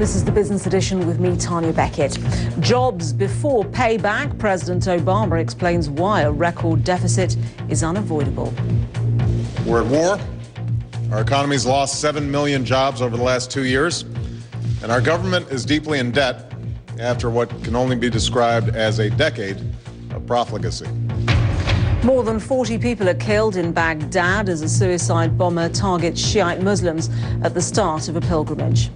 This is the Business Edition with me, Tanya Beckett. Jobs before payback. President Obama explains why a record deficit is unavoidable. We're at war. Our economy's lost 7 million jobs over the last 2 years, and our government is deeply in debt after what can only be described as a decade of profligacy. More than 40 people are killed in Baghdad as a suicide bomber targets Shiite Muslims at the start of a pilgrimage.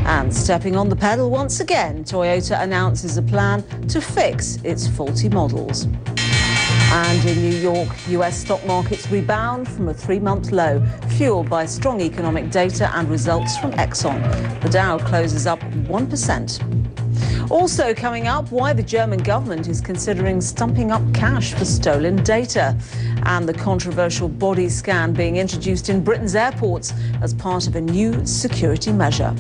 And stepping on the pedal once again, Toyota announces a plan to fix its faulty models. And in New York, US stock markets rebound from a 3-month low, fueled by strong economic data and results from Exxon. The Dow closes up 1%. Also coming up, why the German government is considering stumping up cash for stolen data, and the controversial body scan being introduced in Britain's airports as part of a new security measure.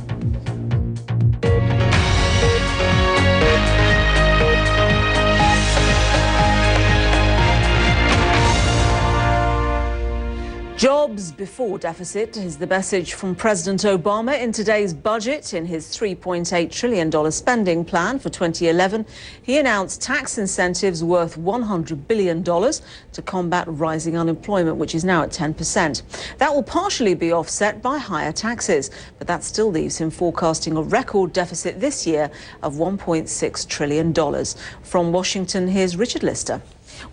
Jobs before deficit is the message from President Obama in today's budget. In his $3.8 trillion spending plan for 2011, he announced tax incentives worth $100 billion to combat rising unemployment, which is now at 10%. That will partially be offset by higher taxes, but that still leaves him forecasting a record deficit this year of $1.6 trillion. From Washington, here's Richard Lister.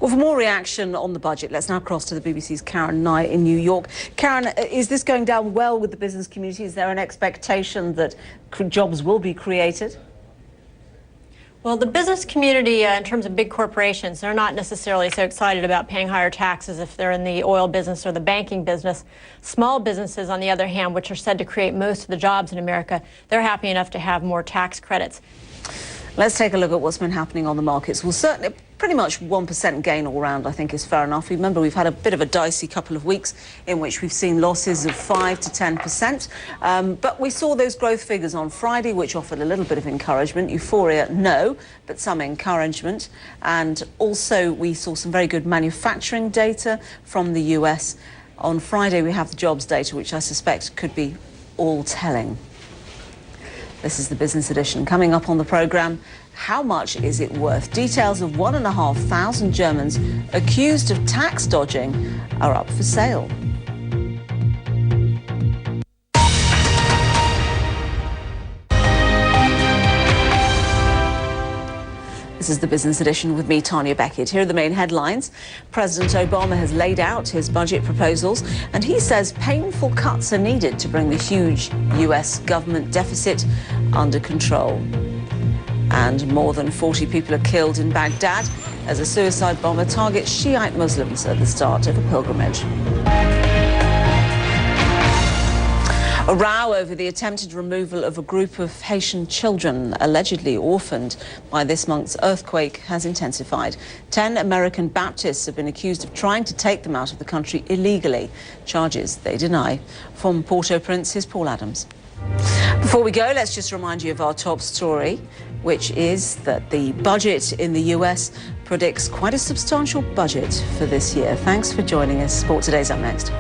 Well, for more reaction on the budget, let's now cross to the BBC's Karen Nye in New York. Karen, is this going down well with the business community? Is there an expectation that jobs will be created? Well, the business community, in terms of big corporations, they're not necessarily so excited about paying higher taxes if they're in the oil business or the banking business. Small businesses, on the other hand, which are said to create most of the jobs in America, they're happy enough to have more tax credits. Let's take a look at what's been happening on the markets. Well, certainly pretty much 1% gain all round, I think, is fair enough. Remember, we've had a bit of a dicey couple of weeks in which we've seen losses of 5 to 10%. But we saw those growth figures on Friday, which offered a little bit of encouragement. Euphoria, no, but some encouragement. And also we saw some very good manufacturing data from the US. On Friday, we have the jobs data, which I suspect could be all telling. This is the Business Edition. Coming up on the programme, how much is it worth? Details of 1,500 Germans accused of tax dodging are up for sale. This is the Business Edition with me, Tanya Beckett. Here are the main headlines. President Obama has laid out his budget proposals, and he says painful cuts are needed to bring the huge US government deficit under control. And more than 40 people are killed in Baghdad as a suicide bomber targets Shiite Muslims at the start of a pilgrimage. A row over the attempted removal of a group of Haitian children allegedly orphaned by this month's earthquake has intensified. 10 American Baptists have been accused of trying to take them out of the country illegally, charges they deny. From Port-au-Prince, here's Paul Adams. Before we go, let's just remind you of our top story, which is that the budget in the US predicts quite a substantial budget for this year. Thanks for joining us. Sport Today's up next.